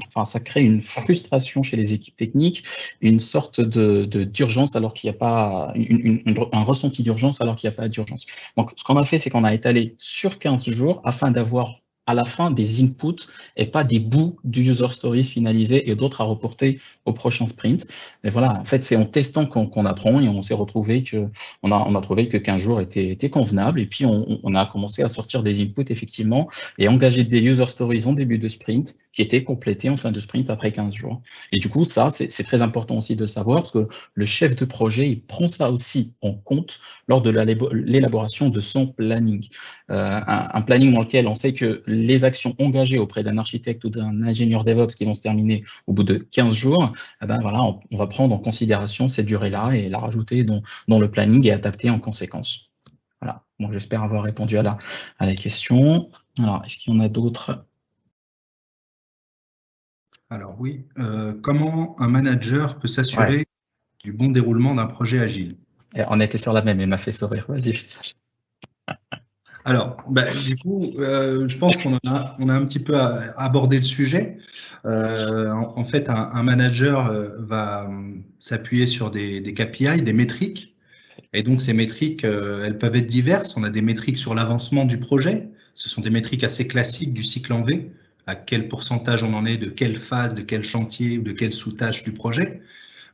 crée une frustration chez les équipes techniques, une sorte d'urgence alors qu'il n'y a pas, un ressenti d'urgence alors qu'il n'y a pas d'urgence. Donc, ce qu'on a fait, c'est qu'on a étalé sur 15 jours afin d'avoir à la fin des inputs et pas des bouts du user stories finalisés et d'autres à reporter au prochain sprint. Mais voilà, en fait, c'est en testant qu'on apprend et on s'est retrouvé on a trouvé que 15 jours était convenable et puis on a commencé à sortir des inputs effectivement et engager des user stories en début de sprint qui étaient complétés en fin de sprint après 15 jours. Et du coup, ça, c'est très important aussi de savoir parce que le chef de projet, il prend ça aussi en compte lors de l'élaboration de son planning. Un planning dans lequel on sait que les actions engagées auprès d'un architecte ou d'un ingénieur DevOps qui vont se terminer au bout de 15 jours, eh ben voilà, on va prendre en considération cette durée-là et la rajouter dans le planning et adapter en conséquence. Voilà, bon, j'espère avoir répondu à la question. Alors, est-ce qu'il y en a d'autres? Alors oui, comment un manager peut s'assurer du bon déroulement d'un projet agile? On était sur la même, il m'a fait sourire, vas-y. Alors, du coup, je pense qu'on a un petit peu abordé le sujet. En fait, un manager va s'appuyer sur des KPI, des métriques. Et donc, ces métriques, elles peuvent être diverses. On a des métriques sur l'avancement du projet. Ce sont des métriques assez classiques du cycle en V. À quel pourcentage on en est, de quelle phase, de quel chantier ou de quelle sous-tâche du projet.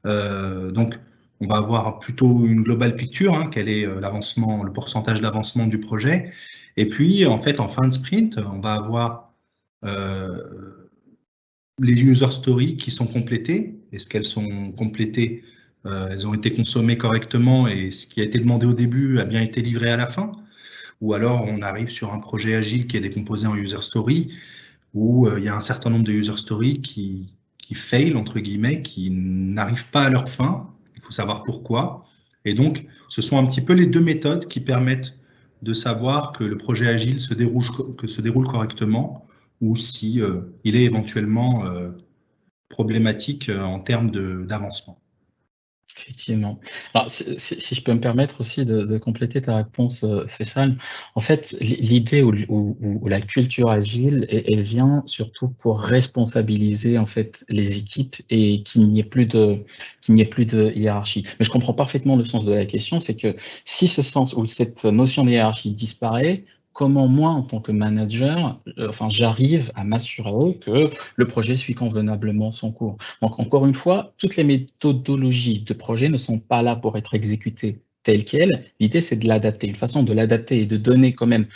Donc, on va avoir plutôt une global picture, quel est l'avancement, le pourcentage d'avancement du projet. Et puis, en fait, en fin de sprint, on va avoir les user stories qui sont complétées. Est-ce qu'elles sont complétées? Elles ont été consommées correctement et ce qui a été demandé au début a bien été livré à la fin? Ou alors on arrive sur un projet agile qui est décomposé en user story où il y a un certain nombre de user stories qui fail, entre guillemets, qui n'arrivent pas à leur fin. Il faut savoir pourquoi. Et donc, ce sont un petit peu les deux méthodes qui permettent de savoir que le projet agile se déroule correctement ou si il est éventuellement problématique en termes d'avancement. Effectivement. Alors, si je peux me permettre aussi de compléter ta réponse, Faisal, en fait, l'idée ou la culture agile, elle vient surtout pour responsabiliser en fait les équipes et qu'il n'y ait plus de hiérarchie. Mais je comprends parfaitement le sens de la question, c'est que si ce sens ou cette notion de hiérarchie disparaît, comment moi, en tant que manager, enfin, j'arrive à m'assurer que le projet suit convenablement son cours. Donc, encore une fois, toutes les méthodologies de projet ne sont pas là pour être exécutées telles quelles. L'idée, c'est de l'adapter. Une façon de l'adapter et de donner quand même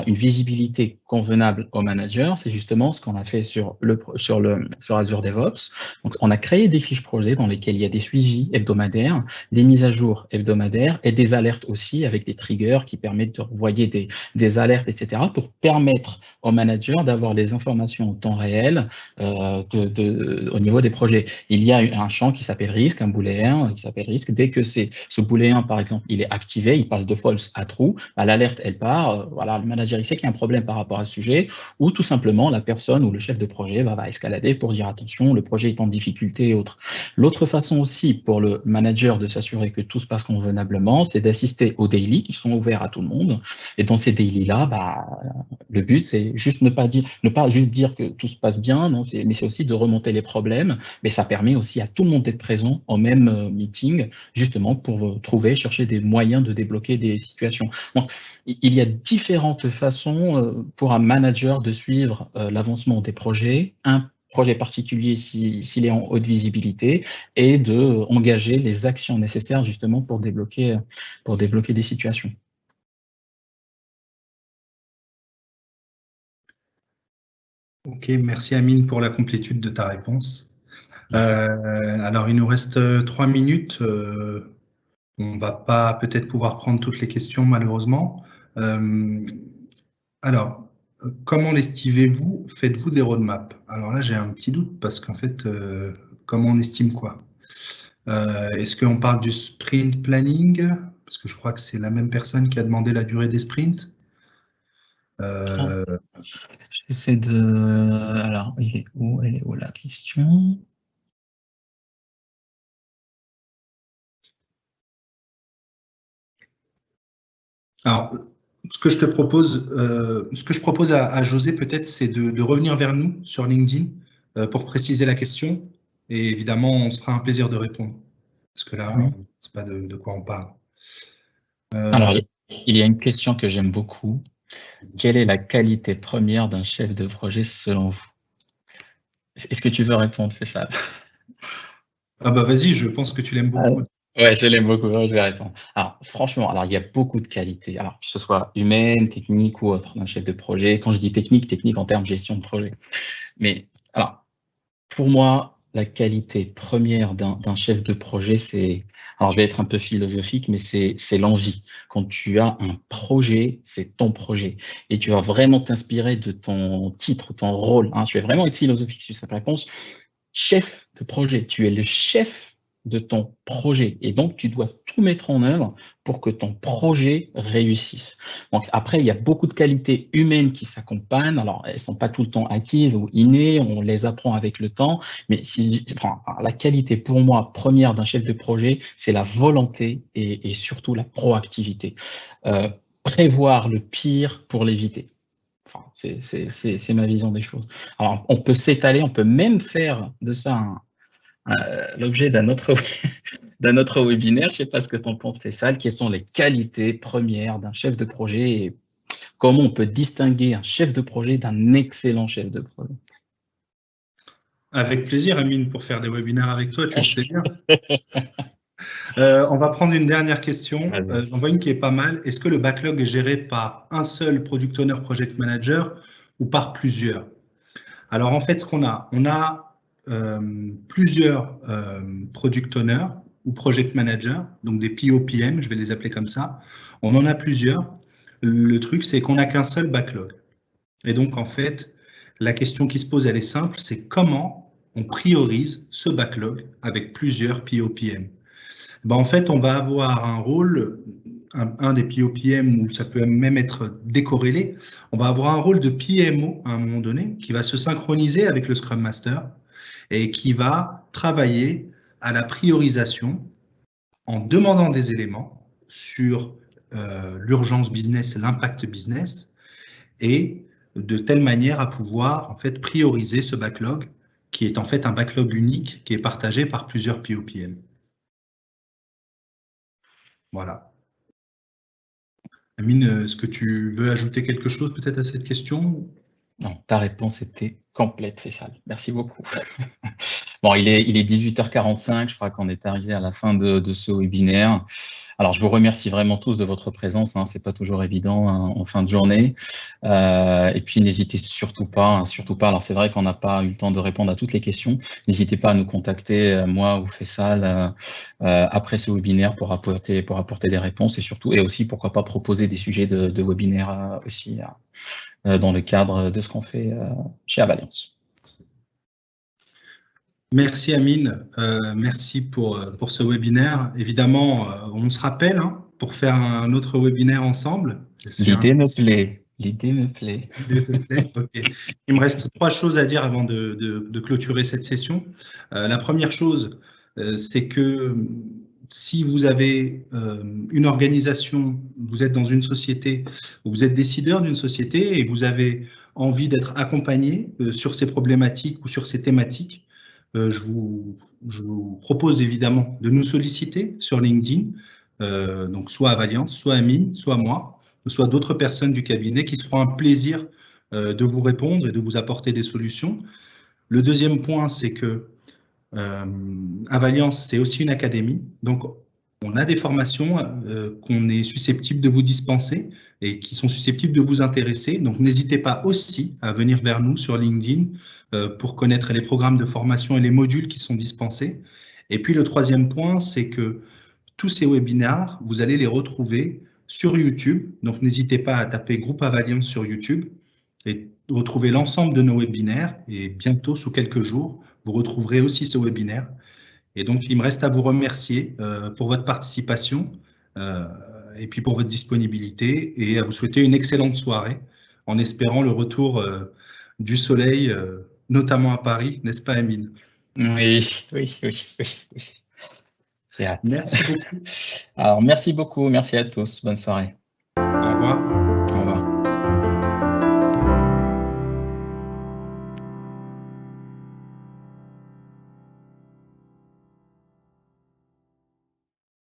une visibilité convenable au manager, c'est justement ce qu'on a fait sur Azure DevOps. Donc, on a créé des fiches projets dans lesquelles il y a des suivis hebdomadaires, des mises à jour hebdomadaires et des alertes aussi avec des triggers qui permettent de renvoyer des alertes, etc., pour permettre au manager d'avoir les informations en temps réel au niveau des projets. Il y a un champ qui s'appelle risque, un booléen qui s'appelle risque. Dès que ce booléen, par exemple, il est activé, il passe de false à true, l'alerte, elle part. Voilà, le manager, il sait qu'il y a un problème par rapport à ce sujet, ou tout simplement, la personne ou le chef de projet va escalader pour dire attention, le projet est en difficulté et autres. L'autre façon aussi pour le manager de s'assurer que tout se passe convenablement, c'est d'assister aux daily qui sont ouverts à tout le monde. Et dans ces daily-là, le but, c'est juste ne pas juste dire que tout se passe bien, non, mais c'est aussi de remonter les problèmes, mais ça permet aussi à tout le monde d'être présent au même meeting, justement pour chercher des moyens de débloquer des situations. Donc, il y a différentes façons pour un manager de suivre l'avancement des projets, un projet particulier s'il est en haute visibilité, et de engager les actions nécessaires justement pour débloquer des situations. Ok, merci Amine pour la complétude de ta réponse. Alors, il nous reste 3 minutes. On ne va pas peut-être pouvoir prendre toutes les questions, malheureusement. Alors, comment l'estimez-vous? Faites-vous des roadmaps? Alors là, j'ai un petit doute parce qu'en fait, comment on estime quoi? Est-ce qu'on parle du sprint planning? Parce que je crois que c'est la même personne qui a demandé la durée des sprints. J'essaie de... Alors, elle est où la question? Alors, ce que je propose à José peut-être, c'est de revenir vers nous sur LinkedIn pour préciser la question. Et évidemment, on se fera un plaisir de répondre. Parce que là, on ne sait pas de quoi on parle. Alors, il y a une question que j'aime beaucoup. Quelle est la qualité première d'un chef de projet selon vous? Est-ce que tu veux répondre, c'est ça? Ah bah vas-y, je pense que tu l'aimes beaucoup. Ouais, je l'aime beaucoup, je vais répondre. Alors, franchement, il y a beaucoup de qualités, alors que ce soit humaine, technique ou autre, d'un chef de projet. Quand je dis technique en termes de gestion de projet. Mais, alors, pour moi, la qualité première d'un chef de projet, alors je vais être un peu philosophique, mais c'est l'envie. Quand tu as un projet, c'est ton projet. Et tu vas vraiment t'inspirer de ton titre, ton rôle. Je vais vraiment être philosophique sur cette réponse. Chef de projet, tu es le chef de ton projet. Et donc, tu dois tout mettre en œuvre pour que ton projet réussisse. Donc, après, il y a beaucoup de qualités humaines qui s'accompagnent. Alors, elles ne sont pas tout le temps acquises ou innées, on les apprend avec le temps. Mais la qualité, pour moi, première d'un chef de projet, c'est la volonté et surtout la proactivité. Prévoir le pire pour l'éviter. Enfin, c'est ma vision des choses. Alors, on peut s'étaler, on peut même faire de ça l'objet d'un autre webinaire. Je ne sais pas ce que tu en penses, Faisal. Quelles sont les qualités premières d'un chef de projet et comment on peut distinguer un chef de projet d'un excellent chef de projet? Avec plaisir, Amine, pour faire des webinaires avec toi, tu le sais bien. On va prendre une dernière question. J'en vois une qui est pas mal. Est-ce que le backlog est géré par un seul Product Owner Project Manager ou par plusieurs? Alors, en fait, ce qu'on a, plusieurs product owners ou project managers, donc des POPM, je vais les appeler comme ça. On en a plusieurs. Le truc, c'est qu'on n'a qu'un seul backlog. Et donc, en fait, la question qui se pose, elle est simple, c'est comment on priorise ce backlog avec plusieurs POPM. Ben, en fait, on va avoir un rôle, un des POPM, où ça peut même être décorrélé, on va avoir un rôle de PMO à un moment donné, qui va se synchroniser avec le Scrum Master et qui va travailler à la priorisation en demandant des éléments sur l'urgence business, l'impact business, et de telle manière à pouvoir en fait prioriser ce backlog qui est en fait un backlog unique qui est partagé par plusieurs POPM. Voilà. Amine, est-ce que tu veux ajouter quelque chose peut-être à cette question? Non, ta réponse était complète, Faisal. Merci beaucoup. Bon, il est 18h45, je crois qu'on est arrivé à la fin de ce webinaire. Alors, je vous remercie vraiment tous de votre présence, hein, c'est pas toujours évident hein, en fin de journée. Et puis, n'hésitez surtout pas, alors c'est vrai qu'on n'a pas eu le temps de répondre à toutes les questions, n'hésitez pas à nous contacter, moi ou Faisal, après ce webinaire pour apporter des réponses et aussi, pourquoi pas, proposer des sujets de webinaire aussi dans le cadre de ce qu'on fait chez Avaliance. Merci Amine, merci pour ce webinaire. Évidemment, on se rappelle hein, pour faire un autre webinaire ensemble. L'idée me plaît. L'idée me plaît. L'idée te plaît? Ok. Il me reste 3 choses à dire avant de clôturer cette session. La première chose, c'est que si vous avez une organisation, vous êtes dans une société, vous êtes décideur d'une société et vous avez envie d'être accompagné sur ces problématiques ou sur ces thématiques, je vous propose évidemment de nous solliciter sur LinkedIn, donc soit Avaliance, soit Amine, soit moi, soit d'autres personnes du cabinet qui se feront un plaisir de vous répondre et de vous apporter des solutions. Le deuxième point, c'est que Avaliance, c'est aussi une académie, donc on a des formations qu'on est susceptible de vous dispenser et qui sont susceptibles de vous intéresser. Donc, n'hésitez pas aussi à venir vers nous sur LinkedIn pour connaître les programmes de formation et les modules qui sont dispensés. Et puis, le troisième point, c'est que tous ces webinaires, vous allez les retrouver sur YouTube. Donc, n'hésitez pas à taper Groupe Avaliance sur YouTube et retrouver l'ensemble de nos webinaires. Et bientôt, sous quelques jours, vous retrouverez aussi ce webinaire. Et donc, il me reste à vous remercier pour votre participation et puis pour votre disponibilité et à vous souhaiter une excellente soirée en espérant le retour du soleil, notamment à Paris, n'est-ce pas, Amine? Oui. J'ai hâte. Merci beaucoup. Alors, merci beaucoup, merci à tous. Bonne soirée.